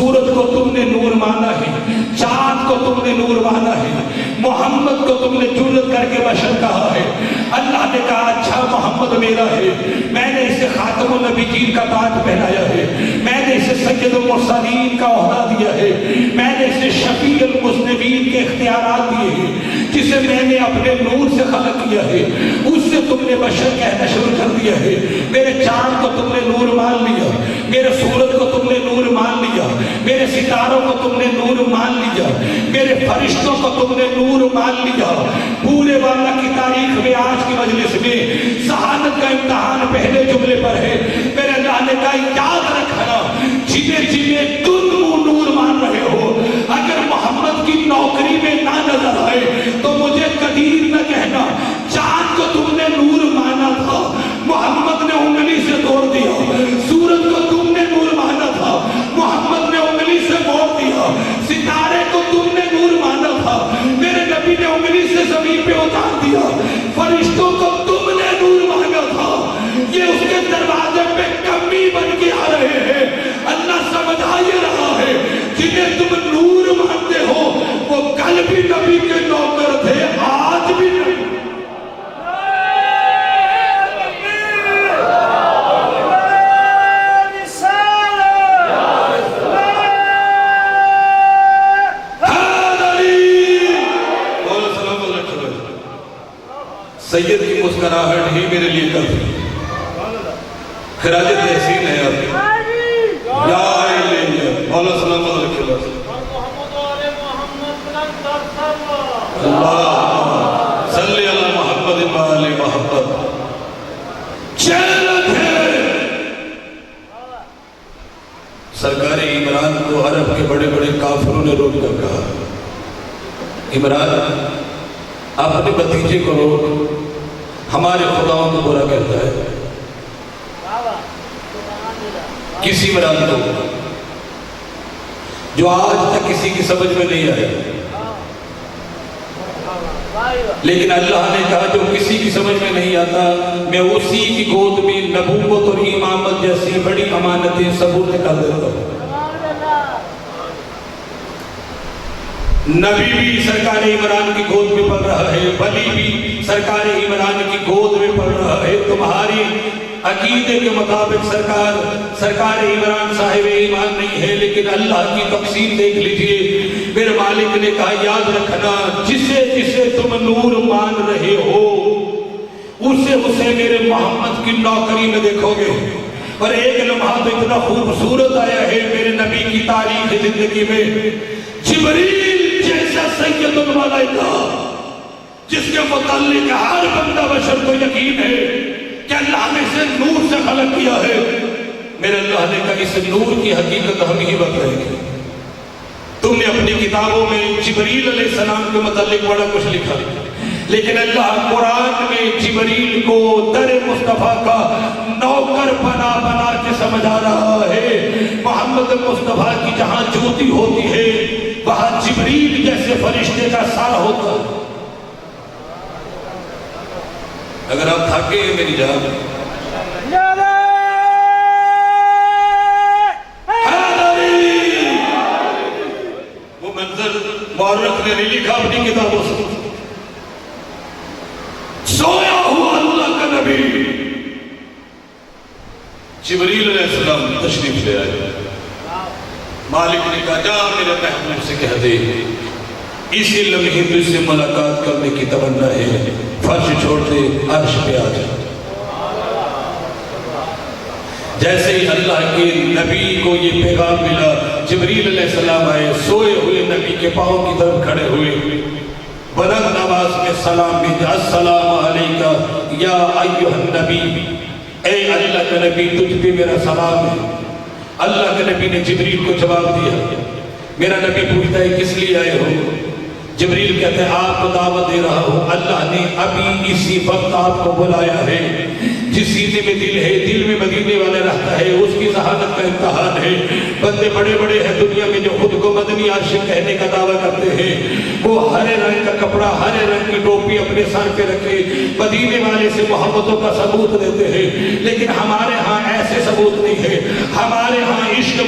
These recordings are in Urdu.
سورج کو تم نے نور مانا ہے، چاند کو تم نے نور مانا ہے، محمد کو تم نے جرت کر کے بشر کہا ہے۔ اللہ نے کہا اچھا محمد میرا ہے، میں نے اسے خاتم النبیین کا تاج پہنایا ہے، میں نے اسے سید المرسلین کا عہدہ دیا ہے، میں نے اسے شفیع المذنبین کے اختیارات دیے ہیں، جسے میں نے اپنے نور سے خلق کیا ہے، اس سے تم نے بشر کہنا شروع کر دیا ہے۔ میرے چاند کو تم نے نور مان لیا، میرے سورج کو تم نے نور مان لیا، میرے ستاروں کو تم نے نور مان لیا، میرے فرشتوں کو تم نے نور مان لیا۔ پورے والا کی تاریخ میں آج کی مجلس میں شہادت کا امتحان پہلے جملے پر ہے۔ میرے اللہ نے کہا یاد رکھنا، جنہیں تم نور مان رہے ہو، اگر محمد کی نوکری میں نہ نظر آئے تو مجھے قدیر نہ کہنا۔ چاند کو تم نے نور مانا تھا، محمد نے انگلی سے توڑ دیا۔ سورج کو تم نے نور مانا تھا، محمد نے انگلی سے موڑ دیا۔ ستارے کو تم نے نور مانا تھا، میرے نبی نے انگلی سے زمین پہ اتار دیا۔ فرشتوں کو تم نے نور مانا تھا، یہ اس کے دروازے پہ کمی بن کے آ رہے ہیں۔ اللہ سمجھا یہ رہا ہے، جنہیں تم نور مانتے ہو وہ کل بھی نبی کے نوکر تھے، آج بھی نبی۔ سید کی مسکراہٹ ہی میرے لیے کافی، خراج تحسین ہے آپ لا الہ الا مولا سلام علیہ اللہ صلی اللہ محمد وآل محمد۔ چلت ہے سرکار عمران کو عرب کے بڑے بڑے کافروں نے روک کر کہا، عمران اپنے بھتیجے کو روک، ہمارے خداؤں کو برا کہتا ہے۔ کسی عمران کو جو آج تک کسی کی سمجھ میں نہیں آیا، لیکن اللہ نے کہا جو کسی کی سمجھ میں نہیں آتا میں اسی کی گود میں نبوت اور امامت جیسی بڑی امانتیں سپرد کر دیتا ہوں۔ نبی بھی سرکار عمران کی گود میں پڑھ رہا ہے، ولی بھی سرکار عمران کی گود میں پڑھ رہا ہے۔ تمہاری عقیدے کے مطابق سرکار عمران صاحب ایمان نہیں ہے، لیکن اللہ کی تقسیم دیکھ لیجئے۔ میرے مالک نے کہا یاد رکھنا، جسے جسے تم نور مان رہے ہو اسے میرے محمد کی نوکری میں دیکھو گے۔ اور ایک لمحہ تو اتنا خوبصورت آیا ہے میرے نبی کی تاریخ زندگی میں، جبریل جیسا سید الملائکہ جس کے متعلق ہر بندہ بشر کو یقین ہے کہ اللہ نے اسے نور سے خلق کیا ہے، میرے اللہ نے کہا اس نور کی حقیقت ہم ہی بتائیں گے۔ تم نے اپنی کتابوں میں جبریل علیہ السلام کے متعلق بڑا کچھ لکھا، لیکن اللہ قرآن میں جبریل کو در مصطفیٰ کا نوکر بنا بنا کے سمجھا رہا ہے۔ محمد مصطفیٰ کی جہاں جوتی ہوتی ہے وہاں جبریل جیسے فرشتے کا سر ہوتا ہے۔ اگر آپ تھکے ہیں میری جان، وہ منظر مورخ نے نہیں لکھا اپنی کتابوں سے، سویا ہوا اللہ کا نبی جبریل علیہ السلام تشریف لے آئے۔ مالک نے کہا جا میرے محبوب سے کہہ دے اسی لمحے تجھ سے ملاقات کرنے کی تمنا ہے، فرش چھوڑ دے عرش پہ آ جا۔ جیسے ہی اللہ کے نبی کو یہ پیغام ملا، جبریل علیہ السلام آئے، سوئے ہوئے نبی کے پاؤں کی طرف کھڑے ہوئے، بلند آواز میں سلام بھیجا، السلام علیکہ یا ایھا النبی، اے اللہ کا نبی تجھ پہ میرا سلام ہے۔ اللہ کے نبی نے جبریل کو جواب دیا۔ میرا نبی پوچھتا ہے کس لیے آئے ہو؟ جبریل کہتے ہیں آپ کو دعوت دے رہا ہوں، اللہ نے ابھی اسی وقت آپ کو بلایا ہے۔ جس سینے میں دل ہے، دل میں مدینے والا رہتا ہے، اس کی ذہانت کا امتحان ہے۔ بندے بڑے بڑے ہیں دنیا میں جو خود کو مدنی عاشق کہنے کا دعویٰ کرتے ہیں، وہ ہرے رنگ کا کپڑا، ہرے رنگ کی ٹوپی اپنے سر پہ رکھے مدینے والے سے محبتوں کا ثبوت دیتے ہیں، لیکن ہمارے ہاں ایسے ثبوت نہیں ہے۔ ہمارے ہاں عشق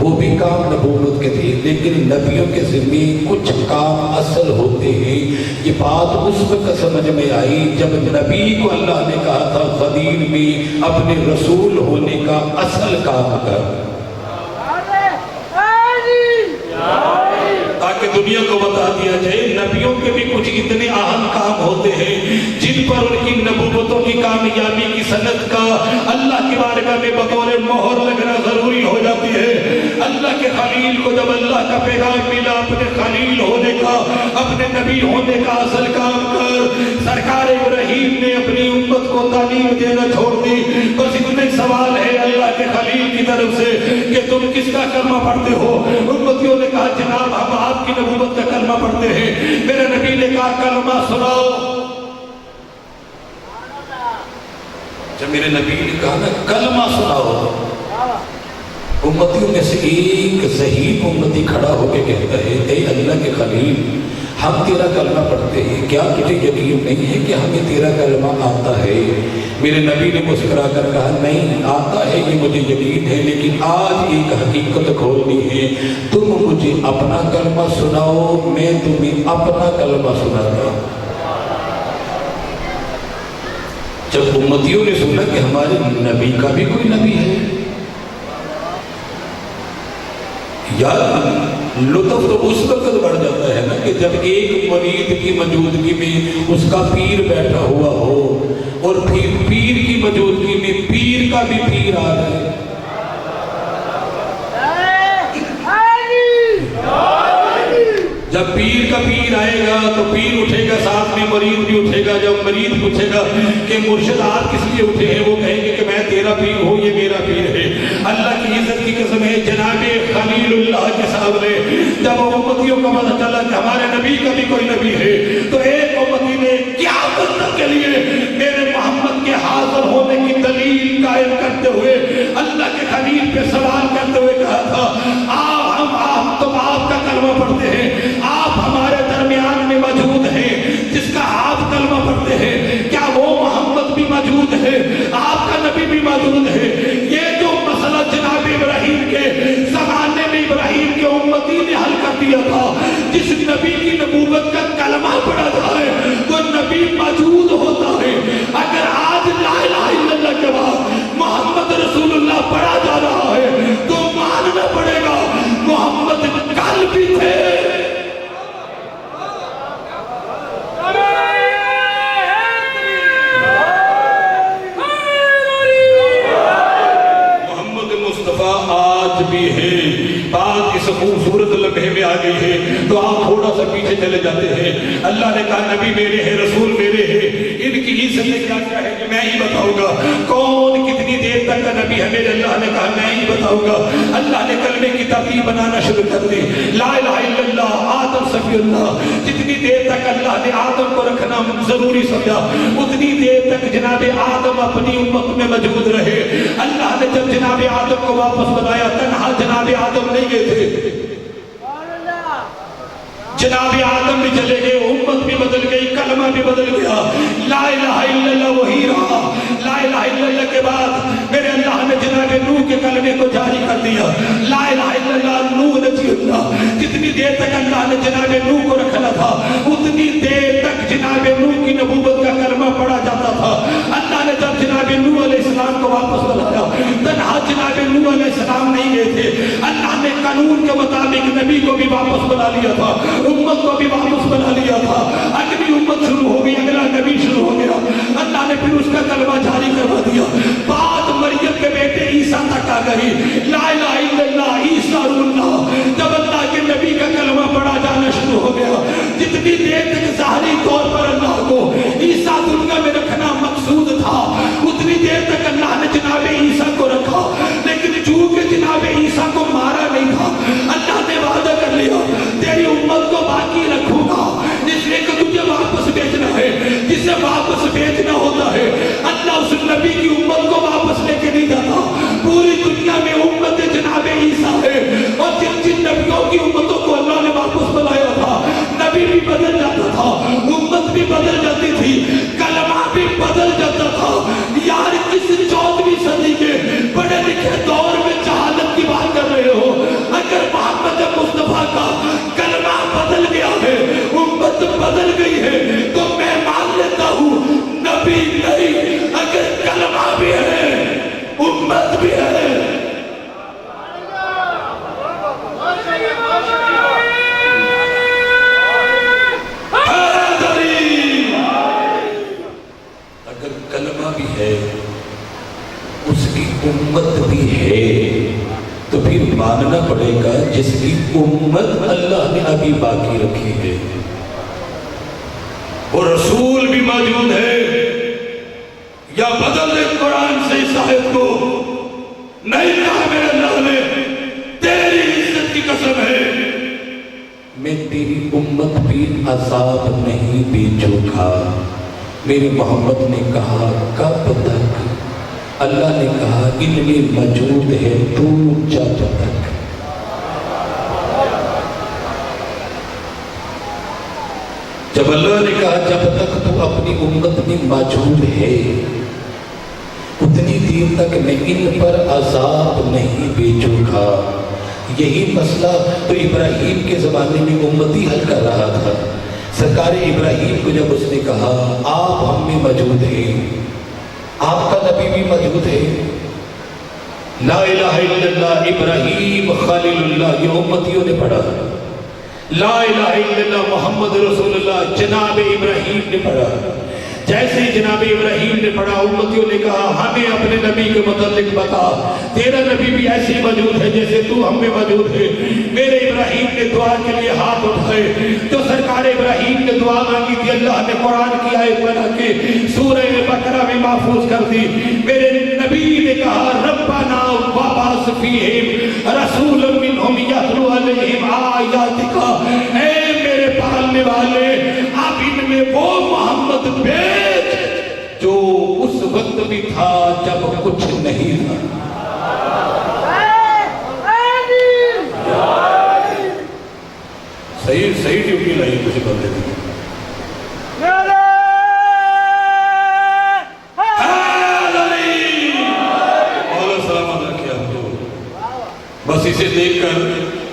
وہ بھی کام نبوت کے تھے، لیکن نبیوں کے ذمے کچھ کام اصل ہوتے ہیں۔ یہ بات اس وقت سمجھ میں آئی جب نبی کو اللہ نے کہا تھا خلیل میں اپنے رسول ہونے کا اصل کام کر، تاکہ دنیا کو بتا دیا جائے نبیوں کے بھی کچھ اتنے اہم کام ہوتے ہیں جن پر ان کی نبوتوں کی کامیابی کی سند کا اللہ کی بارگاہ میں بطور مہر لگنا ضروری ہو جاتی ہے۔ اللہ کے خلیل کو جب اللہ کا پیغام ملا اپنے خلیل ہونے کا، اپنے نبی ہونے کا اصل کام کر، سرکار ابراہیم نے اپنی امت کو تعلیم دینا چھوڑ دی۔ بس اتنے سوال ہے اللہ کے خلیل کی طرف سے کہ تم کس کا کلمہ پڑھتے ہو؟ امتیوں نے کہا جناب ہم آپ کی نبوت کا کلمہ پڑھتے ہیں۔ میرے نبی نے کہا کلمہ سناؤ۔ جب میرے نبی نے کہا نا کلمہ سناؤ، امتیوں میں سے ایک ضعیف امتی کھڑا ہو کے کہتا ہے اے اللہ کے خلیل، ہم تیرا کلمہ پڑھتے ہیں، کیا تجھے یقین نہیں ہے کہ ہمیں تیرا کلمہ آتا ہے؟ میرے نبی نے مسکرا کر کہا نہیں آتا ہے، یہ مجھے یقین ہے، لیکن آج ایک حقیقت کھولنی ہے، تم مجھے اپنا کلمہ سناؤ، میں تمہیں اپنا کلمہ سناتا ہوں۔ جب امتیوں نے سنا کہ ہمارے نبی کا بھی کوئی نبی ہے، یار لطف تو اس وقت بڑھ جاتا ہے نا کہ جب ایک مرید کی موجودگی میں اس کا پیر بیٹھا ہوا ہو، اور پھر پیر کی موجودگی میں پیر کا بھی پیر آ رہا ہے۔ جب پیر کا پیر آئے گا تو پیر اٹھے گا، ساتھ میں مرید بھی اٹھے گا۔ جب مرید پوچھے گا کہ مرشد آپ کس لیے اٹھے ہیں، وہ کہیں گے کہ میں تیرا پیر ہوں، یہ میرا پیر ہے۔ اللہ کی عزت کی قسم ہے جناب خلیل اللہ کے سامنے جب امتیوں کا پتہ چلا کہ ہمارے نبی کا بھی کوئی نبی ہے، تو ایک امتی نے قیامت تک کے لیے میرے محمد کے حاضر ہونے کی دلیل قائم کرتے ہوئے اللہ کے خلیل پہ سوال کرتے ہوئے کہا تھا تم آپ کا کلمہ پڑھتے ہیں، آپ ہمارے درمیان میں موجود ہیں، جس کا آپ کلمہ پڑھتے ہیں، کیا وہ محمد بھی موجود ہے، آپ کا نبی بھی موجود ہے؟ یہ جو مسئلہ جناب ابراہیم کے زمانے میں ابراہیم کے امتی نے حل کر دیا تھا، جس نبی کی نبوت کا کلمہ پڑھا جائے وہ نبی موجود ہوتا ہے۔ اگر آج لا الہ الا اللہ کے بعد محمد رسول اللہ پڑھا جا رہا ہے تو ماننا پڑے گا محمد کل بھی تھے۔ محمد مصطفیٰ آج بھی ہے۔ بات اس خوبصورت لمحے میں آ گئی ہے تو آپ تھوڑا سا پیچھے چلے جاتے ہیں۔ اللہ نے کہا نبی میرے ہیں، رسول میرے ہیں، ان کی عزت کیا ہے کہ میں ہی بتاؤں گا کون کتنی دیر تک کا نبی ہے۔ میرے اللہ نے کہا میں ہی بتاؤں گا۔ اللہ نے کلمے کی ترتیب بنانا شروع کر دی، لا الہ الا اللہ آدم صفی اللہ۔ جتنی دیر تک اللہ نے آدم کو رکھنا ضروری سمجھا اتنی دیر تک جناب آدم اپنی امت میں موجود رہے۔ اللہ نے جب جناب آدم کو واپس بنایا تنہا جناب آدم نہیں گئے تھے، جناب آدم بھی چلے گئے، امت بھی بدل گئی، کلمہ بھی بدل گیا، لا الہ الا اللہ وہی رہا۔ لا الہ الا اللہ کے بعد میرے اللہ نے جناب نوح کے کلمے کو جاری کر دیا، لا الہ الا اللہ نوح نبی اللہ۔ جتنی دیر تک اللہ نے جناب نوح کو رکھنا تھا اتنی دیر تک جناب نوح کی نبوت کا کلمہ پڑھا جاتا تھا۔ اللہ نے جب جناب نوح علیہ السلام کو واپس بلایا تنہا جناب نوح علیہ السلام نہیں گئے تھے، اللہ نے قانون کے مطابق نبی کو بھی واپس بلا لیا تھا، امت کو بھی واپس بنا لیا تھا۔ اگلی امت شروع ہو گئی، اگلا نبی شروع ہو گیا، اللہ نے پھر اس کا کلمہ جاری کروا دیا۔ بات مریم کے بیٹے عیسیٰ تک آ گئی، لا الہ الا اللہ عیسیٰ اللہ۔ جب اللہ کے نبی کا کلمہ پڑھا جانا شروع ہو گیا، جتنی دیر تک ظاہری طور پر اللہ کو عیسیٰ دنیا میں رکھنا مقصود تھا اتنی دیر تک اللہ نے جناب عیسیٰ کو رکھا، لیکن چونکہ جناب عیسیٰ کو مارا نہیں تھا، اللہ نے وعدہ کر لیا تیری امت کو باقی رکھوں گا، جس نے کہ تجھے واپس بھیجنا ہے، جسے واپس بھیجنا ہوتا ہے اللہ اس نبی کی امت کو واپس لے کے نہیں جاتا۔ پوری دنیا میں امت جناب عیسیٰ ہے، اور جن جن نبیوں کی امتوں کو اللہ نے واپس بلایا تھا نبی بھی بدل جاتا تھا، امت بھی بدل جاتی تھی، کلمہ بھی بدل جاتا تھا۔ یار اس 14ویں صدی کے بڑے لکھے دور میں جہالت کی بات کر رہے ہو، ہے تو میں مان لیتا ہوں نبی نہیں، اگر کلمہ بھی ہے امت بھی ہے۔ اگر کلمہ بھی ہے اس کی امت بھی ہے تو پھر ماننا پڑے گا جس کی امت اللہ نے ابھی باقی رکھی ہے، وہ رسول بھی موجود ہے، یا بدل دے قرآن سے اس آیت کو، نہیں کہا میرے اللہ نے تیری عزت کی قسم ہے میں تیری امت بھی عذاب نہیں بھیجوں گا۔ میرے محمد نے کہا کب تک؟ اللہ نے کہا ان میں موجود ہے تو جب تک۔ جب اللہ نے کہا جب تک تو اپنی امت میں موجود ہے اتنی دیر تک میں ان پر عذاب نہیں بھیجوں گا۔ یہی مسئلہ تو ابراہیم کے زمانے میں امتی حل کر رہا تھا۔ سرکار ابراہیم کو جب اس نے کہا آپ ہم میں موجود ہیں، آپ کا نبی بھی موجود ہے، لا الہ الا اللہ ابراہیم خلیل اللہ، یہ امتیوں نے پڑھا، لا الہ الا اللہ محمد رسول اللہ جناب ابراہیم نے پڑھا۔ جیسے جناب ابراہیم نے پڑھا امتیوں نے کہا ہمیں اپنے نبی کے متعلق بتا، تیرا نبی بھی ایسے موجود ہے جیسے تو ہم میں موجود ہے۔ میرے ابراہیم نے دعا کے لیے ہاتھ اٹھائے، جو سرکار ابراہیم نے دعا مانگی تھی اللہ نے قرآن کی آیت بنا کے سورہ بقرہ میں محفوظ کر دی۔ میرے نبی نے کہا ربنا وابعث فیہم رسولا منہم یتلو علیہم آیاتک، اے میرے پالنے والے اب ان میں وہ محمد بھیج جو اس وقت بھی تھا جب کچھ نہیں تھا۔ صحیح ڈیوٹی لائی کسی بندے نے۔ مولا سلامت رکھے آپ کو۔ بس اسے دیکھ کر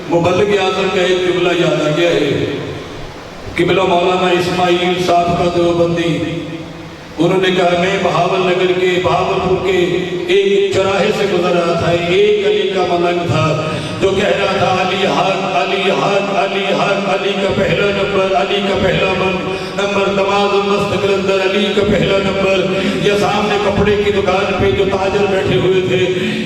مبلغ اعظم کا ایک جملہ یاد آ گیا ہے۔ قبلہ مولانا اسماعیل صاحب کا دیوبندی، انہوں نے کہا میں بہاول پور کے ایک چوراہے سے گزر رہا تھا، ایک علی کا ملنگ تھا جو کہہ رہا تھا علی حق علی حق علی حق، علی کا پہلا نمبر، علی کا پہلا نمبر، نماز المست کلندر علی کا پہلا نمبر۔ یہ سامنے کپڑے کی دکان پہ جو تاجر بیٹھے ہوئے تھے،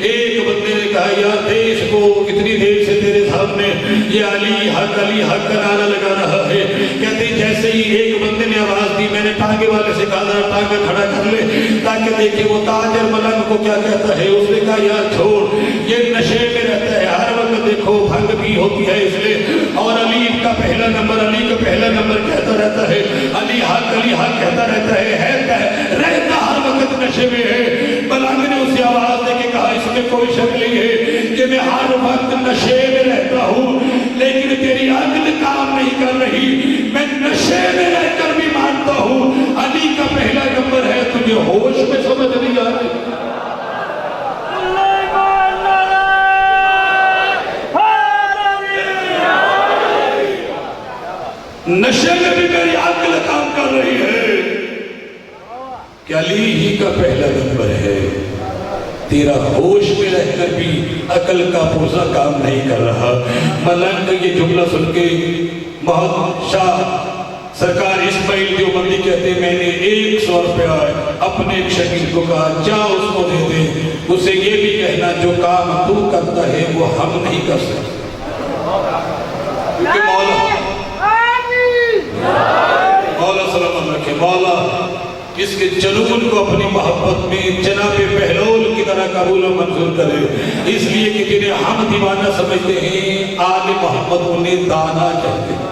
ایک بندے نے کہا یار دیش کو اتنی دیر سے تیرے سامنے یہ علی حق کا نعرہ لگا رہا ہے۔ کہتے جیسے ہی ایک بندے نے آواز دی میں نے ٹانگے والے سے کہا ذرا ٹانگے کھڑا کر لے تاکہ دیکھیں وہ تاجر ملنگ کو کیا کہتا ہے۔ اس نے کہا یار چھوڑ، یہ نشے میں رہتا ہے، ہر وقت دیکھو بھنگ بھی ہوتی ہے اس لیے، اور علی کا پہلا نمبر کہتا رہتا ہے، علی حق کہتا رہتا ہے رہتا ہر وقت نشے میں ہے۔ ملنگ نے اسے آواز دے کے کہا اس میں کوئی شک نہیں ہے کہ میں ہر وقت نشے میں رہتا ہوں، لیکن تیری عقل کام نہیں کر رہی، میں نشے میں رہ کر بھی مانتا ہوں علی کا پہلا نمبر ہے، تجھے ہوش میں سمجھ نہیں آ رہی۔ نشے میں بھی میری عقل کام کر رہی ہے کہ علی ہی کا پہلا نمبر ہے، تیرا ہوش میں رہ کر بھی عقل کا پرزہ کام نہیں کر رہا۔ ملنگ کا یہ جملہ سن کے محمد شاہ سرکار اسماعیل دیوبندی کہتے میں نے 100 روپیہ اپنے ایک شاگرد کو کہا جا اس کو دے دے، اسے یہ بھی کہنا جو کام تو کرتا ہے وہ ہم نہیں کر سکتے، کیونکہ مولا سلامت رکھے، مولا اس کے جنون کو اپنی محبت میں جناب بہلول کی طرح قبول و منظور کرے، اس لیے کہ جنہیں ہم دیوانہ سمجھتے ہیں آل محمد انہیں دانا کہتے ہیں۔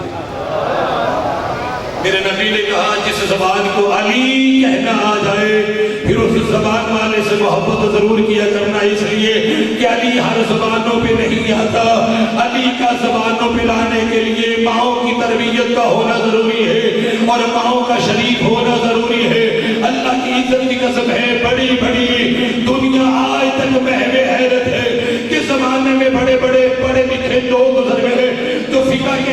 میرے نبی نے کہا جس زبان کو علی کہنا آ جائے پھر اس زبان والے سے محبت ضرور کیا کرنا، اس لیے کہ علی ہر زبانوں پہ نہیں آتا، علی کا زبانوں پہ لانے کے لیے ماؤں کی تربیت کا ہونا ضروری ہے اور ماؤں کا شریف ہونا ضروری ہے۔ اللہ کی عزت کی قسم ہے بڑی دنیا آج تک محو حیرت ہے کہ زمانے میں بڑے لکھے لوگ گزر گئے جو فقہ کے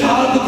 7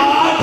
8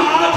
8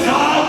7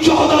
14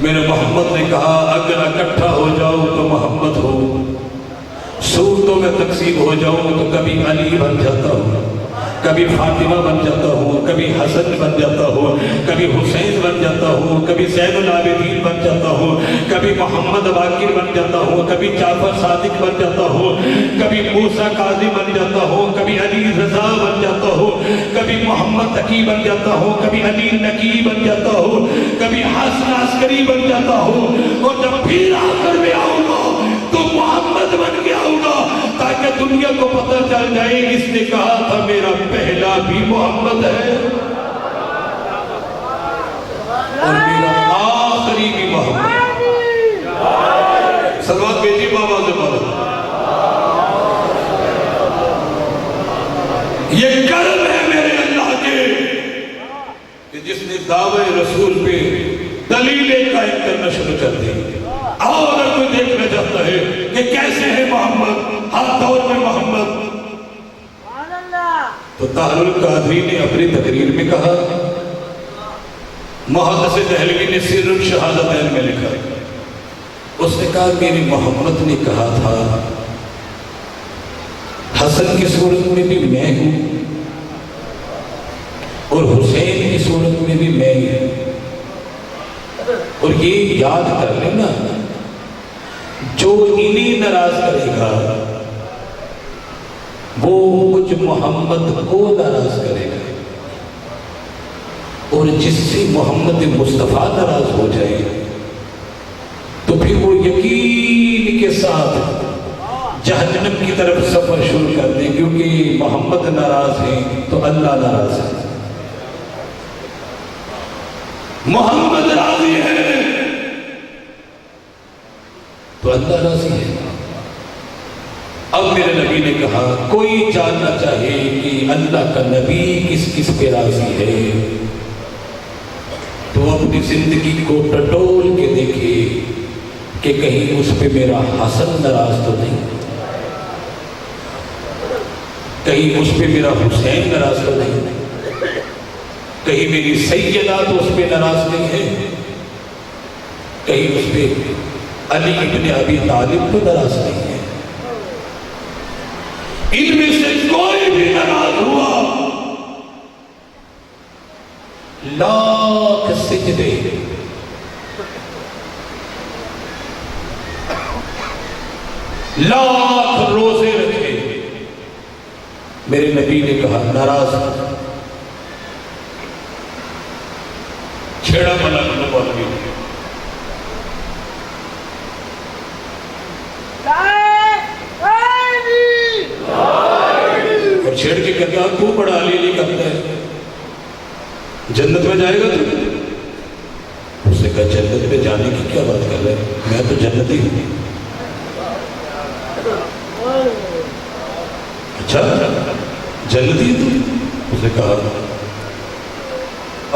میرے محمد نے کہا اگر اکٹھا ہو جاؤ تو محمد ہو، صورتوں میں تقسیم ہو جاؤں تو کبھی علی بن جاتا ہوں، کبھی فاطمہ بن جاتا ہوں، کبھی حسن بن جاتا ہوں، کبھی حسین بن جاتا ہوں، کبھی زین العابدین بن جاتا ہوں، کبھی محمد باقر بن جاتا ہوں، کبھی جعفر صادق بن جاتا ہوں، کبھی موسیٰ قاضی بن جاتا ہوں، کبھی علی رضا بن جاتا ہوں، کبھی محمد تقی بن جاتا ہوں، کبھی علی نقی بن جاتا ہوں، کبھی حسن عسکری بن جاتا ہوں، اور جب پھر آخر میں آؤں گا تو محمد بن کے آؤں گا تاکہ دنیا کو پتہ چل جائے اس نے کہا تھا میرا پہلا بھی محمد ہے اور میرا آخری بھی محمد۔ صلوات بیجی بابا سے بابا، یہ کرم ہے میرے اللہ کے کہ جس نے دعوی رسول پہ دلیلیں قائم کرنا شروع کر دی۔ اور اگر کوئی دیکھنا چاہتا ہے کہ کیسے ہے محمد، ہر دور میں محمد، تو طاہر القادری نے اپنی تقریر میں کہا، محدث دہلوی نے سر الشہادتین میں لکھا، اس نے کہا میرے محمد نے کہا تھا حسن کی صورت میں بھی میں ہوں اور حسین کی صورت میں بھی میں ہوں، اور یہ یاد کر لینا جو انہیں ناراض کرے گا وہ مجھ محمد کو ناراض کرے گا، اور جس سے محمد مصطفیٰ ناراض ہو جائے تو پھر وہ یقین کے ساتھ جہنم کی طرف سفر شروع کر دیں، کیونکہ محمد ناراض ہیں تو اللہ ناراض ہے، محمد راضی ہے تو اللہ راضی ہے۔ اب میرے نبی نے کہا کوئی جاننا چاہے کہ اللہ کا نبی کس کس پہ راضی ہے تو اپنی زندگی کو ٹٹول کے دیکھے کہ کہیں اس پہ میرا حسن ناراض تو نہیں، کہیں اس پہ میرا حسین ناراض تو نہیں، کہیں میری سیدہ تو اس پہ ناراض نہیں ہے، کہیں اس پہ علی ابن ابی طالب تو ناراض نہیں ہے، ان میں سے کوئی بھی ناراض ہوا لاکھ سجدے لاکھ روزے رکھے، میرے نبی نے کہا ناراض چھیڑا بنا بولوی اور چھیڑ کے کہتا تو بڑا علی نہیں کرتا ہے، جنت میں جائے گا تو اس نے کہا جنت میں جانے کی کیا بات کر رہے ہیں، میں تو جنتی ہوں۔ اچھا جنتی تو اس نے کہا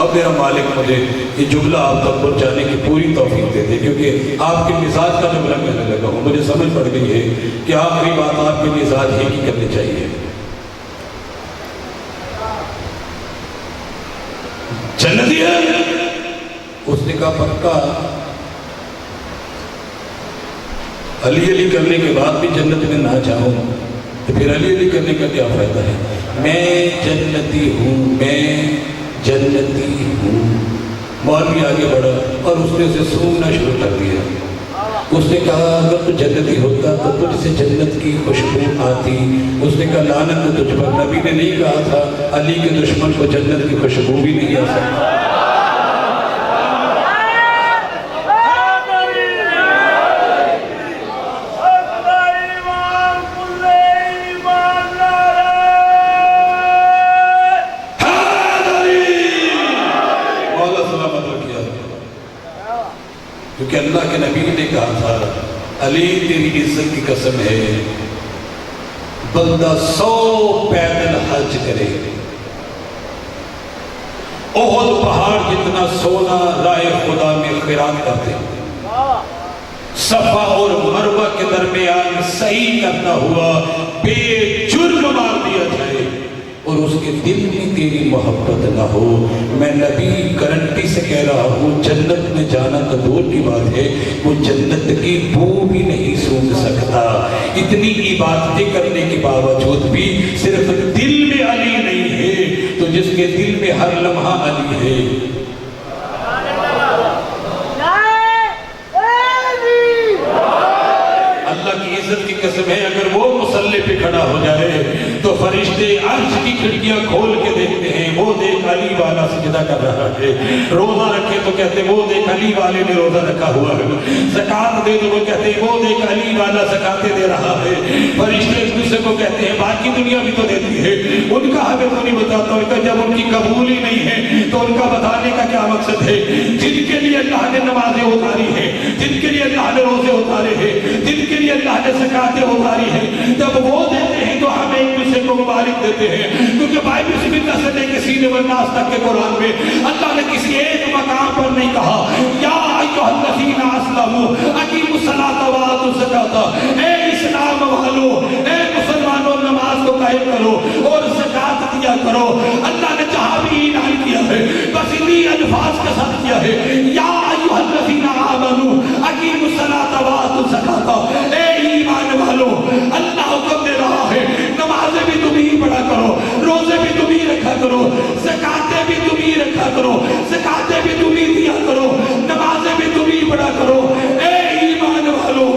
اب میرا مالک مجھے یہ جملہ آپ تک پہنچانے کی پوری توفیق دے دے، کیونکہ آپ کے مزاج کا جملہ کہنے لگا ہوں، مجھے سمجھ پڑ گئی ہے کہ آخری بات آپ کے مزاج ہی کی کرنی چاہیے۔ جنتی ہے اس نے کہا پکا، علی علی کرنے کے بعد بھی جنت میں نہ جاؤں تو پھر علی علی کرنے کا کیا فائدہ ہے، میں جنتی ہوں، میں جنتی ہوں۔ مولوی آگے بڑھا اور اس نے اسے سونگنا شروع کر دیا، اس نے کہا اگر تو جنتی ہوتا تو تجھ سے جنت کی خوشبو آتی، اس نے کہا لعنت تجھ پر، نبی نے نہیں کہا تھا علی کے دشمن کو جنت کی خوشبو بھی نہیں آ سکتی۔ کیونکہ اللہ کے نبی نے کہا تھا علی تیری عزت کی قسم ہے بندہ 100 پیدل حج کرے احد پہاڑ جتنا سونا رائے خدا میں خیرات کرتے، صفا اور مروہ کے درمیان صحیح کرنا ہوا بے جرم مار دیا جائے، اور اس کے دل میں تیری محبت نہ ہو، میں نبی گارنٹی سے کہہ رہا ہوں جنت میں جانا تو دور کی بات ہے، وہ جنت کی بو بھی نہیں سونگھ سکتا۔ اتنی عبادتیں کرنے کے باوجود بھی صرف دل میں علی نہیں ہے، تو جس کے دل میں ہر لمحہ علی ہے، اللہ کی عزت کی قسم ہے اگر وہ مصلی پہ کھڑا ہو جائے تو فرشتے عرش کی کھڑکیاں کھول کے دیکھتے ہیں، وہ دیکھ علی والا سجدہ کر رہا ہے۔ روزہ رکھے تو کہتے ہیں وہ دیکھ علی والے نے روزہ رکھا ہوا ہے۔ زکوٰۃ دے تو وہ کہتے ہیں وہ دیکھ علی والا زکوٰۃ دے رہا ہے۔ فرشتے ایک دوسرے کو کہتے ہیں باقی دنیا بھی تو دیتی ہے، ان کا ہمیں تو نہیں بتاتا، ان کا جب ان کی قبول ہی نہیں ہے تو ان کا بتانے کا کیا مقصد ہے؟ جن کے لیے اللہ نے نمازیں اتاری ہیں، جن کے لیے اللہ نے روزے اتارے ہیں، جن کے لیے اللہ نے زکوٰۃیں اتاری ہیں، جب وہ دیتے ہیں تو ہم ایک دوسرے کو مبارک دیتے ہیں، کیونکہ بائبل سے بھی سے لے کے سینے والناس تک کے قرآن میں اللہ نے کسی ایک مقام پر نہیں کہا یا ایھا الذین اسلموا اقیموا الصلاۃ وآتوا الزکاۃ، اے اسلام والو، اے مسلمانوں نماز کو قائم کرو اور زکوٰۃ دیا کرو۔ اللہ نے جہاں بھی اعلان کیا ہے بس انہی الفاظ کے ساتھ کیا ہے، یا ایھا الذین آمنوا اقیموا الصلاۃ وآتوا الزکاۃ، اے ایمان والو، اللہ حکم دے رہا ہے نمازیں بھی تم ہی پڑھا کرو، روزے بھی تم ہی رکھا کرو، زکوٰۃیں بھی تم ہی رکھا کرو، زکوٰۃیں بھی تم ہی دیا کرو، نمازیں بھی تم ہی پڑھا کرو۔ اے ایمان والو،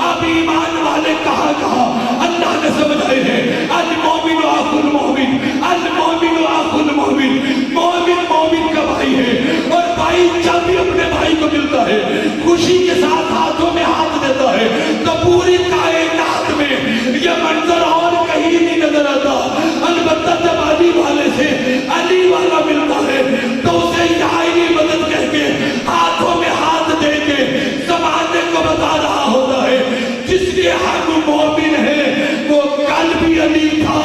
اب ایمان والے کہاں کہاں اللہ نے سمجھائے ہیں، المومن اخو المومن، المومن اخو المومن، مومن مومن کا بھائی ہے، اور بھائی جب بھی اپنے بھائی کو ملتا ہے خوشی کے ساتھ ہاتھوں میں ہاتھ دیتا ہے تو پوری کائنات میں یہ منظر اور کہیں نہیں نظر آتا۔ البتہ جب علی والے سے علی والا ملتا ہے تو اسے یا علی مدد کہہ کے ہاتھوں میں ہاتھ دے کے زمانے کو بتا رہا ہوتا ہے جس کے ہم مومن ہے وہ کل بھی علی تھا۔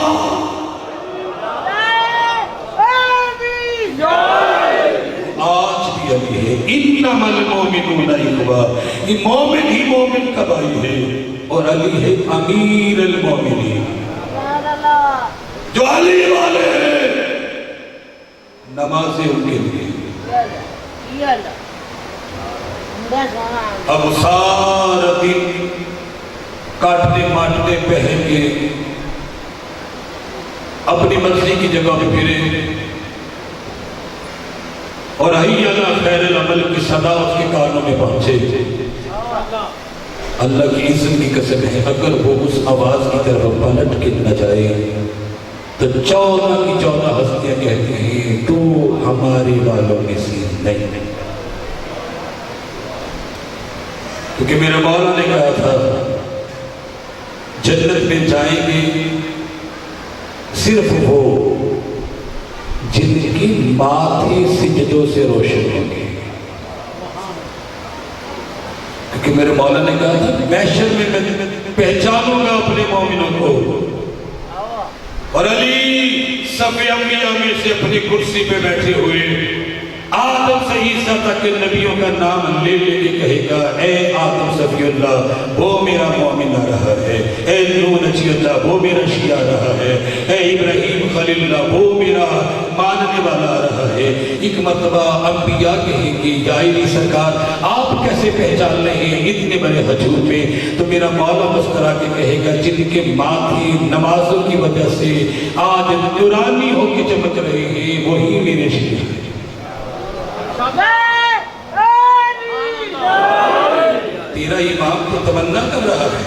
آج بھی علی ہے۔ انما المؤمنون اخوہ، یہ مومن ہی مومن کا بھائی ہے، اور علی ہے امیر المومنین۔ جو علی والے ہیں نمازیں ان کے لیے، اب سارا دن کاٹتے ماٹتے پہن کے اپنی مرضی کی جگہ پہ پھرے، اور حی علی خیر العمل کی صدا اس کے کانوں میں پہنچے۔ اللہ کی عزت کی قسم ہے اگر وہ اس آواز کی طرف پلٹ کے نہ جائے تو 14 کی 14 ہستیاں کہتے ہیں تو ہمارے والوں میں سے نہیں، کیونکہ میرے مولا نے کہا تھا جنت میں جائیں گے صرف وہ جن کی ماتھے سجدوں سے روشن ہوں گے، کیونکہ میرے مولا نے کہا تھا محشر میں پہچانوں گا اپنے مومنوں کو۔ اور علی صف انبیاء میں سے اپنی کرسی پہ بیٹھے ہوئے آدم سے عیسیٰ تک کے نبیوں کا نام لے لے کے کہے گا اے آدم صفی اللہ وہ میرا مومن آ رہا ہے، اے نوح نجی اللہ وہ میرا شیعہ آ رہا ہے، اے ابراہیم خلیل اللہ وہ میرا ماننے والا آ رہا ہے۔ ایک مرتبہ انبیاء کہیں گے یا علی سرکار آپ کیسے پہچان رہے ہیں اتنے بڑے ہجوم میں؟ تو میرا مولا مسکرا کے کہے گا جن کے ماتھے نمازوں کی وجہ سے آج نورانی ہو کے چمک رہے ہیں وہی میرے شیعہ ہیں۔ تیرا امام تو تمنا کر رہا ہے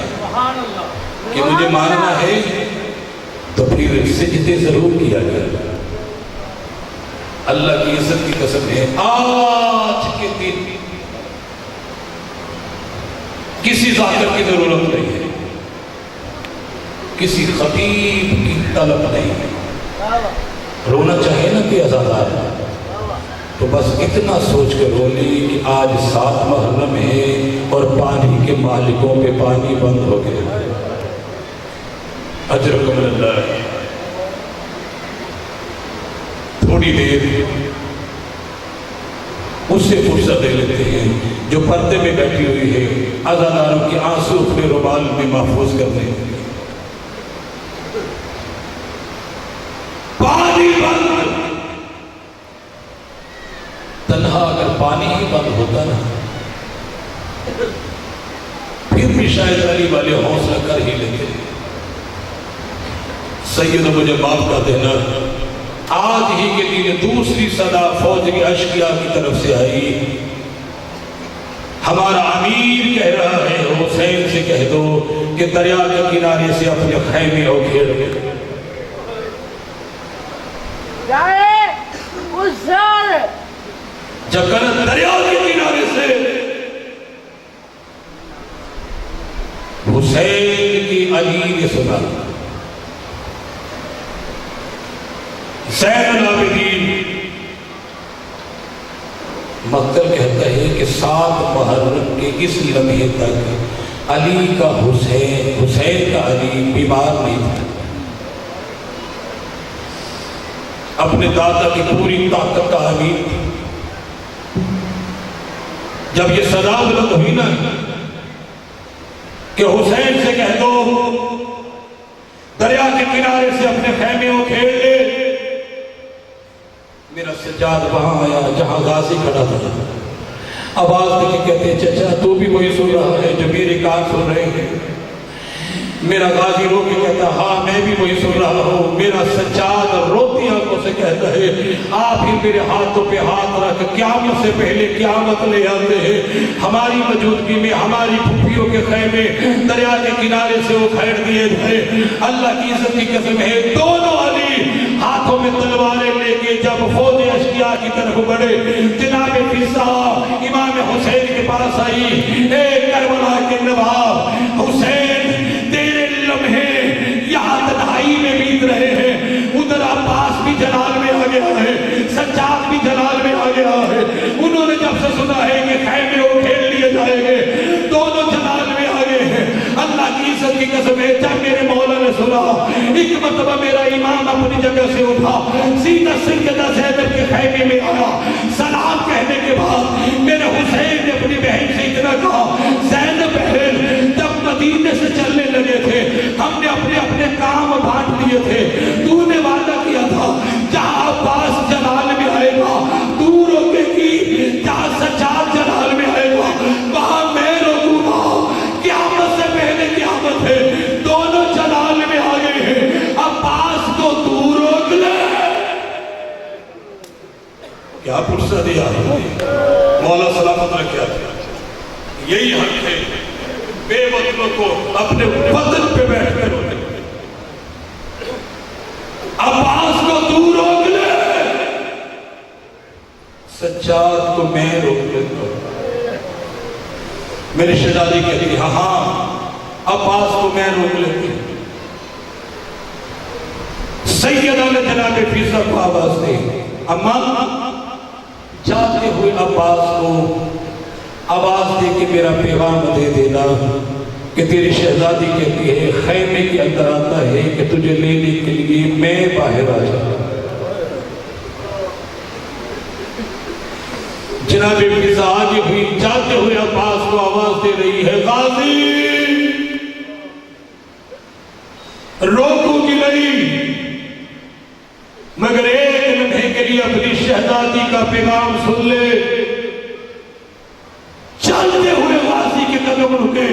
کہ مجھے ماننا ہے تو پھر سجدے ضرور کیا جائے۔ اللہ کی عزت کی قسم ہے آج کے دن کسی ذاکر کی ضرورت نہیں ہے، کسی خطیب کی طلب نہیں ہے۔ رونا چاہے نا کہ آزادار تو بس اتنا سوچ کر رو لی کہ آج 7 محرم ہے اور پانی کے مالکوں پہ پانی بند ہو گیا۔ اجرکم اللہ۔ تھوڑی دیر اس سے فرصت دے لیتے ہیں جو پردے میں بیٹھی ہوئی ہے، عزاداروں کے آنسو اپنے رومال میں محفوظ کرنے۔ تنہا اگر پانی ہی بند ہوتا نا پھر بھی شاید علی والے حوصلہ کر ہی لیتے. سید مجھے معاف کر دینا، آج ہی کے دن دوسری صدا فوج کی اشقیاء کی طرف سے آئی. ہمارا امیر کہہ رہا ہے حسین سے کہہ دو کہ دریا کے کنارے سے اپنے خیمے ہو گھیر لے. جب کنت دریا کے کنارے سے حسین کی علی نے سنا. زین العابدین مقتل کہتا ہے کہ 7 محرم کے اس لمحے تک علی کا حسین کا علی بیمار نہیں تھا. اپنے دادا کی پوری طاقت کا امیر تھا. جب یہ صدا بلند ہوئی نا کہ حسین سے کہہ دو دریا کے کنارے سے اپنے خیمے کو کھیل لے، میرا سجاد وہاں آیا جہاں غازی کھڑا تھا. آواز دے کے کہتے چچا تو بھی وہی سن رہا ہے جو میرے کان سن رہے ہیں؟ میرا غازی رو کے کہتا ہاں میں بھی وہی سن رہا ہوں. میرا سجاد روتی آنکھوں سے کہتا ہے آپ ہی میرے ہاتھوں پہ ہاتھ رکھ قیامت سے پہلے قیامت لے آتے ہیں. ہماری موجودگی میں ہماری پھوپھیوں کے خیمے دریا کے کنارے سے وہ کھیڑ دیے گئے. اللہ کی عزت کی قسم ہے دونوں علی ہاتھوں میں تلواریں لے کے جب فوج اشقیاء کی طرف بڑھے، جناب فضا امام حسین کے پاس آئی. اے کربلا کے نواب حسین، تیرے لمحے یہاں تنہائی میں بیت رہے ہیں. ادھر عباس بھی جلال میں آ گیا ہے، سجاد بھی جلال میں آ گیا ہے. انہوں نے جب سے سنا ہے کہ خیمے وہ کھیل لیے جائیں گے، دونوں جلال میں آ گئے ہیں. اللہ کی عزت کی قسم ہے جب میرے مولا نے سنا ایک مرتبہ میرا امام اپنی جگہ سے اٹھا، سیدھا سیدہ زینب کے خیمے میں آیا. سلام کہنے کے بعد میرے حسین نے اپنی بہن سے اتنا کہا زینب بہن، جب مدینے سے چلنے لگے تھے ہم نے اپنے اپنے کام بانٹ لیے تھے. تو نے وعدہ کیا تھا جہاں عباس جلال میں آئے گا تو روکے گی، جہاں سجاد جلال میں آئے گا وہاں میں روکوں گا. قیامت سے پہلے قیامت ہے، دونوں جلال میں آ گئے ہیں. عباس کو تو روک لے. کیا پرسہ دیا مولا سلامت رکھیا تھا. یہی حق ہے بے وطنوں کو اپنے وطن پہ بیٹھ کر روکے. عباس کو تو روک لے، سجاد کو میں روک لیتا ہوں. میری شہزادی کہتی ہاں ہاں عباس کو میں روک لیتی ہوں. سیدہ نے جناب فضا کو آواز دی اماں جاتے ہوئے عباس کو آواز دے کے میرا پیغام دے دینا کہ تیری شہزادی کہتی ہے خیمے کے اندر آتا ہے کہ تجھے لینے کے لیے میں باہر آ جاؤں. جناب فضا آگے ہوئی جاتے ہوئے عباس کو آواز دے رہی ہے غازی روکو گی نہیں مگر ایک لمحے کے لیے اپنی شہزادی کا پیغام سن لے. چلتے ہوئے غازی کے قدم رکے.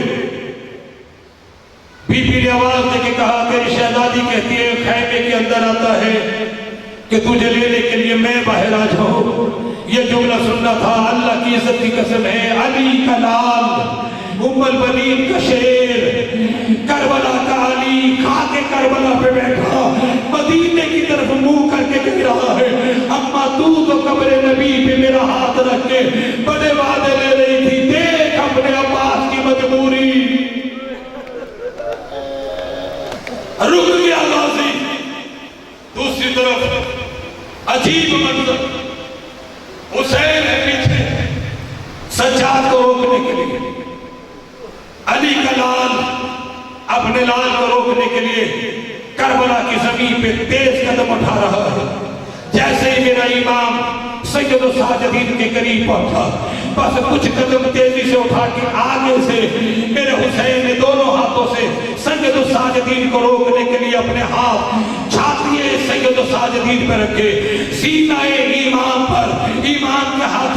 بی بی نے آواز دے کے کہا تیری شہزادی کہتی ہے خیمے کے اندر آتا ہے کہ تجھے لینے کے لیے میں باہر آ جاؤں. یہ جملہ سننا تھا. اللہ کی عزت کی قسم ہے علی کا لال، ام البنین کا شیر، کربلا کا علی خاک کربلا پہ بیٹھا مدینے کی طرف منہ کر کے کہہ رہا ہے اما تو قبر نبی پہ میرا ہاتھ رکھ کے بڑے وعدے لے رہی تھی. دیکھ اپنے عباس کی مجبوری. رک گیا غازی. دوسری طرف عجیب منظر، حسین ہے پیچھے سجاد کو روکنے کے لیے، علی کا لال اپنے لال کو روکنے کے لیے کربلا کی زمین پہ تیز قدم اٹھا رہا ہے. جیسے ہی میرا امام سید الساجدین کے قریب پہنچا بس کچھ قدم تیزی سے اٹھا کے آگے سے میرے حسین نے دونوں ہاتھوں سے سید الساجدین کو روکنے کے لیے اپنے ہاتھ چھاتی سید الساجدین پر رکھے، سینہ امام پر، امام کے ہاتھ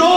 9